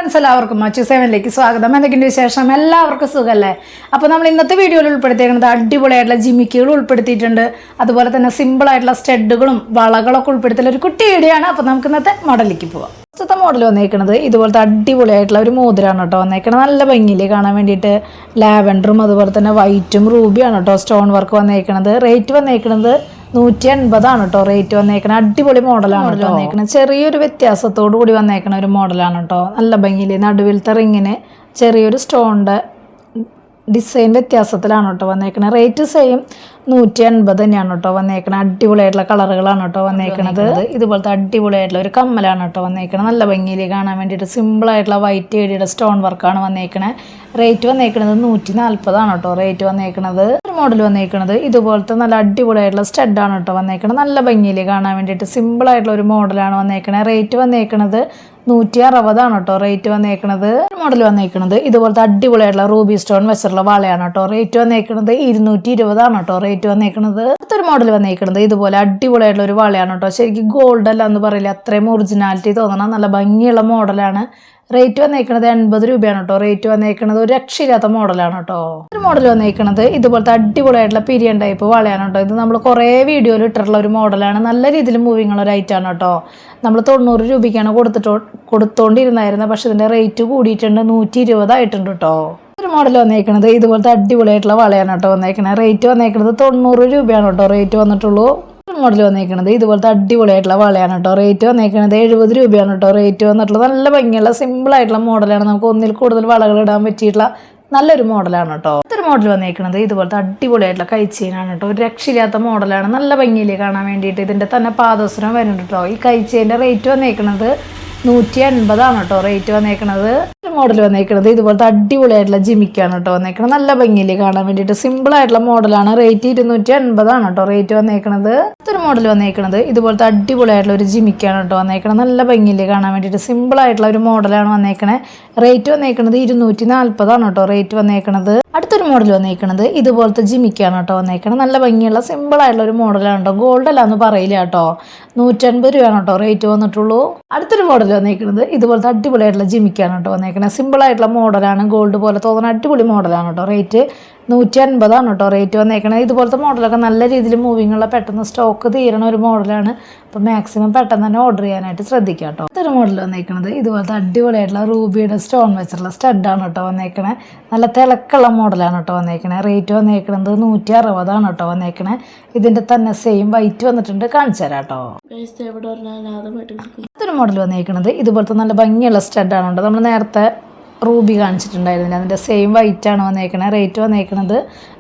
Friends എല്ലാവർക്കും മച്ചു സെവനിലേക്ക് സ്വാഗതം. എന്തൊക്കെയുണ്ട് വിശേഷം? എല്ലാവർക്കും സുഖമല്ലേ? അപ്പോൾ നമ്മൾ ഇന്നത്തെ വീഡിയോയിൽ ഉൾപ്പെടുത്തിയിരിക്കുന്നത് അടിപൊളിയായിട്ടുള്ള ജിമിക്കുകൾ ഉൾപ്പെടുത്തിയിട്ടുണ്ട്. അതുപോലെ തന്നെ സിമ്പിളായിട്ടുള്ള സ്റ്റഡുകളും വളകളൊക്കെ ഉൾപ്പെടുത്തിയുള്ള ഒരു കുട്ടി വീഡിയോ ആണ്. അപ്പോൾ നമുക്ക് ഇന്നത്തെ മോഡലിലേക്ക് പോവാം. ഫസ്റ്റത്തെ മോഡൽ വന്നേക്കുന്നത് ഇതുപോലത്തെ അടിപൊളിയായിട്ടുള്ള ഒരു മോതിരാണ് കേട്ടോ വന്നേക്കുന്നത്. നല്ല ഭംഗിയില്ലേ കാണാൻ വേണ്ടിയിട്ട്. ലാവൻഡറും അതുപോലെ തന്നെ വൈറ്റും റൂബിയാണ് കേട്ടോ സ്റ്റോൺ വർക്ക് വന്നേക്കുന്നത്. റേറ്റ് വന്നേക്കുന്നത് 180 കേട്ടോ റേറ്റ് വന്നേക്കണ. അടിപൊളി മോഡലാണ് കേട്ടോ വന്നേക്കണത്. ചെറിയൊരു വ്യത്യാസത്തോടു കൂടി വന്നേക്കണ ഒരു മോഡലാണ് കേട്ടോ. നല്ല ഭംഗിയിൽ നടുവിലത്തെ റിങ്ങിന് ചെറിയൊരു സ്റ്റോണിൻ്റെ ഡിസൈൻ വ്യത്യാസത്തിലാണ് കേട്ടോ വന്നേക്കണത്. റേറ്റ് സെയിം 180 തന്നെയാണ് കേട്ടോ വന്നേക്കണത്. അടിപൊളിയായിട്ടുള്ള കളറുകളാണ് കേട്ടോ വന്നേക്കണത്. ഇതുപോലത്തെ അടിപൊളിയായിട്ടുള്ള ഒരു കമ്മലാണ് കേട്ടോ വന്നേക്കണത്. നല്ല ഭംഗിയിൽ കാണാൻ വേണ്ടിയിട്ട് സിമ്പിളായിട്ടുള്ള വൈറ്റ് ഏടിയുടെ സ്റ്റോൺ വർക്കാണ് വന്നേക്കണത്. റേറ്റ് വന്നേക്കണത് 140 കേട്ടോ റേറ്റ് വന്നേക്കണത്. ഒരു മോഡൽ വന്നേക്കണത് ഇതുപോലത്തെ നല്ല അടിപൊളിയായിട്ടുള്ള സ്റ്റഡാണ് കേട്ടോ വന്നേക്കണത്. നല്ല ഭംഗിയിൽ കാണാൻ വേണ്ടിയിട്ട് സിമ്പിളായിട്ടുള്ള ഒരു മോഡലാണ് വന്നേക്കണത്. റേറ്റ് വന്നേക്കണത് 160 കേട്ടോ റേറ്റ് വന്നേക്കണത്. ഒരു മോഡൽ വന്നേക്കണത് ഇതുപോലത്തെ അടിപൊളിയായിട്ടുള്ള റൂബി സ്റ്റോൺ വെച്ചിട്ടുള്ള വളയാണ് കേട്ടോ. റേറ്റ് വന്നേക്കണത് 220 കേട്ടോ റേറ്റ് വന്നേക്കണത്. അടുത്തൊരു മോഡൽ വന്നേക്കണത് ഇതുപോലെ അടിപൊളിയായിട്ടുള്ള ഒരു വളയാണ് കേട്ടോ. ശരിക്കും ഗോൾഡ് അല്ല എന്ന് പറയില്ല, അത്രയും ഒറിജിനാലിറ്റി തോന്നണം. നല്ല ഭംഗിയുള്ള മോഡലാണ്. റേറ്റ് വന്നേക്കണത് 80 രൂപയാണ് കേട്ടോ റേറ്റ് വന്നേക്കണത്. ഒരു രക്ഷയില്ലാത്ത മോഡലാണ് കേട്ടോ. ഒരു മോഡൽ വന്നേക്കണത് ഇതുപോലത്തെ അടിപൊളിയായിട്ടുള്ള പിരിയൻ ടൈപ്പ് വളയാണ് കേട്ടോ. ഇത് നമ്മൾ കുറേ വീഡിയോയിൽ ഇട്ടിട്ടുള്ള ഒരു മോഡലാണ്. നല്ല രീതിയിൽ മൂവിങ് ഉള്ള ഒരു ഐറ്റാണ് കേട്ടോ. നമ്മൾ 90 രൂപയ്ക്കാണ് കൊടുത്തോണ്ടിരുന്നായിരുന്നത്. പക്ഷെ ഇതിൻ്റെ റേറ്റ് കൂടിയിട്ടുണ്ട്, 120 ആയിട്ടുണ്ട് കേട്ടോ. ഒരു മോഡൽ വന്നേക്കണത് ഇതുപോലത്തെ അടിപൊളിയായിട്ടുള്ള വളയാണ് കേട്ടോ വന്നേക്കണത്. റേറ്റ് വന്നേക്കണത് 90 രൂപയാണ് കേട്ടോ റേറ്റ് വന്നിട്ടുള്ളൂ. മോഡൽ വന്നേക്കണത് ഇതുപോലത്തെ അടിപൊളിയായിട്ടുള്ള വളയാണ് കേട്ടോ. റേറ്റ് വന്നേക്കണത് 70 രൂപയാണ് കേട്ടോ റേറ്റ് വന്നിട്ടുള്ളത്. നല്ല ഭംഗിയുള്ള സിമ്പിളായിട്ടുള്ള മോഡലാണ്. നമുക്ക് ഒന്നിൽ കൂടുതൽ വളകൾ ഇടാൻ പറ്റിയിട്ടുള്ള നല്ലൊരു മോഡലാണ് കേട്ടോ. അടുത്തൊരു മോഡൽ വന്നേക്കണത് ഇതുപോലത്തെ അടിപൊളിയായിട്ടുള്ള കൈച്ചെയിനാണ് കേട്ടോ. ഒരു രക്ഷയില്ലാത്ത മോഡലാണ്. നല്ല ഭംഗിയിൽ കാണാൻ വേണ്ടിയിട്ട്. ഇതിൻ്റെ തന്നെ പാദസരം വരുന്നുണ്ട് കേട്ടോ. ഈ കൈച്ചെയിൻ്റെ റേറ്റ് വന്നേക്കണത് 180 കേട്ടോ റേറ്റ് വന്നേക്കണത്. ഒരു മോഡൽ വന്നേക്കണത് ഇതുപോലത്തെ അടിപൊളിയായിട്ടുള്ള ജിമിക്കാണ് കേട്ടോ വന്നേക്കണത്. നല്ല ഭംഗിയിൽ കാണാൻ വേണ്ടിയിട്ട് സിമ്പിളായിട്ടുള്ള മോഡലാണ്. റേറ്റ് 280 കേട്ടോ റേറ്റ് വന്നേക്കണത്. അടുത്തൊരു മോഡൽ വന്നേക്കണത് ഇതുപോലത്തെ അടിപൊളിയായിട്ടുള്ള ഒരു ജിമിക്കാണ് കേട്ടോ വന്നേക്കണത്. നല്ല ഭംഗിയിൽ കാണാൻ വേണ്ടിയിട്ട് സിമ്പിളായിട്ടുള്ള ഒരു മോഡലാണ് വന്നേക്കണത്. റേറ്റ് വന്നേക്കണത് 240 കേട്ടോ റേറ്റ് വന്നേക്കണത്. അടുത്തൊരു മോഡൽ വന്നേക്കണത് ഇതുപോലത്തെ ജിമിക്കാണ് കേട്ടോ വന്നേക്കണത്. നല്ല ഭംഗിയുള്ള സിമ്പിളായിട്ടുള്ള ഒരു മോഡലാണ് കേട്ടോ. ഗോൾഡ് അല്ല എന്ന് പറയില്ല കേട്ടോ. 180 രൂപയാണ് കേട്ടോ റേറ്റ് വന്നിട്ടുള്ളൂ. അടുത്തൊരു മോഡൽ വന്നേക്കണത് ഇതുപോലത്തെ അടിപൊളിയായിട്ടുള്ള ജിമിക്കാണ് കേട്ടോ വന്നേക്കണത്. സിമ്പിളായിട്ടുള്ള മോഡലാണ്. ഗോൾഡ് പോലെ തോന്നുന്ന അടിപൊളി മോഡലാണ് കേട്ടോ. റേറ്റ് 180 കേട്ടോ റേറ്റ് വന്നേക്കണത്. ഇതുപോലത്തെ മോഡലൊക്കെ നല്ല രീതിയിൽ മൂവിങ് ഉള്ള പെട്ടെന്ന് സ്റ്റോക്ക് തീരണ ഒരു മോഡലാണ്. അപ്പോൾ മാക്സിമം പെട്ടെന്ന് തന്നെ ഓർഡർ ചെയ്യാനായിട്ട് ശ്രദ്ധിക്കാം കേട്ടോ. അടുത്തൊരു മോഡൽ വന്നേക്കണത് ഇതുപോലത്തെ അടിപൊളിയായിട്ടുള്ള റൂബിയുടെ സ്റ്റോൺ വെച്ചിട്ടുള്ള സ്റ്റഡാണ് കേട്ടോ വന്നേക്കണേ. നല്ല തിളക്കുള്ള മോഡലാണ് കേട്ടോ വന്നേക്കണേ. റേറ്റ് വന്നേക്കണത് 160 കേട്ടോ വന്നേക്കണേ. ഇതിൻ്റെ തന്നെ സെയിം വൈറ്റ് വന്നിട്ടുണ്ട്. കാണിച്ചു തരാം കേട്ടോ. അടുത്തൊരു മോഡൽ വന്നേക്കണത് ഇതുപോലത്തെ നല്ല ഭംഗിയുള്ള സ്റ്റഡാണ് കേട്ടോ. നമ്മൾ നേരത്തെ റൂബി കാണിച്ചിട്ടുണ്ടായിരുന്നില്ല, അതിൻ്റെ സെയിം വൈറ്റ് ആണ് വന്നേക്കണത്. റേറ്റ് വന്നേക്കണത്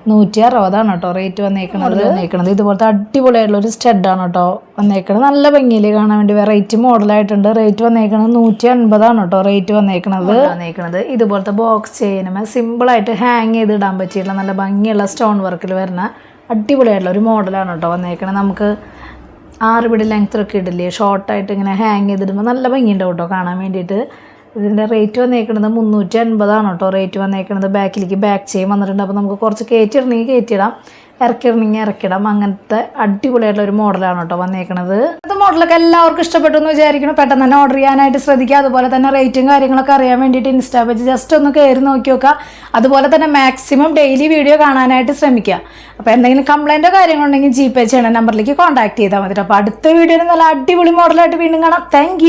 160 കേട്ടോ റേറ്റ് വന്നേക്കണത്. ഇതുപോലത്തെ അടിപൊളിയായിട്ടുള്ള ഒരു സ്റ്റഡാണ് കേട്ടോ വന്നേക്കണത്. നല്ല ഭംഗിയിൽ കാണാൻ വേണ്ടി വെറൈറ്റി മോഡലായിട്ടുണ്ട്. റേറ്റ് വന്നേക്കണത് 180 കേട്ടോ റേറ്റ് വന്നേക്കണത്. ഇതുപോലത്തെ ബോക്സ് ചെയിനുമേ സിമ്പിളായിട്ട് ഹാങ് ചെയ്ത് ഇടാൻ പറ്റിയിട്ടുള്ള നല്ല ഭംഗിയുള്ള സ്റ്റോൺ വർക്കിൽ വരുന്ന അടിപൊളിയായിട്ടുള്ള ഒരു മോഡലാണ് കേട്ടോ വന്നേക്കണത്. നമുക്ക് 6 പിടി ലെങ്ത്തൊക്കെ ഇടില്ലേ, ഷോർട്ടായിട്ട് ഇങ്ങനെ ഹാങ് ചെയ്തിടുമ്പോൾ നല്ല ഭംഗിയുണ്ടാവും കേട്ടോ കാണാൻ വേണ്ടിയിട്ട്. ഇതിൻ്റെ റേറ്റ് വന്നേക്കണത് 380 കേട്ടോ റേറ്റ് വന്നേക്കണത്. ബാക്കിലേക്ക് ബാക്ക് ചെയിൻ വന്നിട്ടുണ്ട്. അപ്പോൾ നമുക്ക് കുറച്ച് കയറ്റിയിടണമെങ്കിൽ കയറ്റിയിടാം, ഇറക്കിയിടണമെങ്കിൽ ഇറക്കിയിടാം. അങ്ങനത്തെ അടിപൊളിയായിട്ടുള്ള ഒരു മോഡലാണ് കേട്ടോ വന്നേക്കണത്. അത് മോഡലൊക്കെ എല്ലാവർക്കും ഇഷ്ടപ്പെട്ടു എന്ന് വിചാരിക്കണം. പെട്ടെന്ന് തന്നെ ഓർഡർ ചെയ്യാനായിട്ട് ശ്രദ്ധിക്കുക. അതുപോലെ തന്നെ റേറ്റും കാര്യങ്ങളൊക്കെ അറിയാൻ വേണ്ടിയിട്ട് ഇൻസ്റ്റാ പേജ് ജസ്റ്റ് ഒന്ന് കയറി നോക്കി നോക്കുക. അതുപോലെ തന്നെ മാക്സിമം ഡെയിലി വീഡിയോ കാണാനായിട്ട് ശ്രമിക്കുക. അപ്പോൾ എന്തെങ്കിലും കംപ്ലൈൻറ്റോ കാര്യങ്ങളുണ്ടെങ്കിൽ GPay ചെയ്യണ നമ്പറിലേക്ക് കോൺടാക്ട് ചെയ്താൽ മതി. അപ്പോൾ അടുത്ത വീഡിയോയിൽ നല്ല അടിപൊളി മോഡലായിട്ട് വീണ്ടും കാണാം. താങ്ക്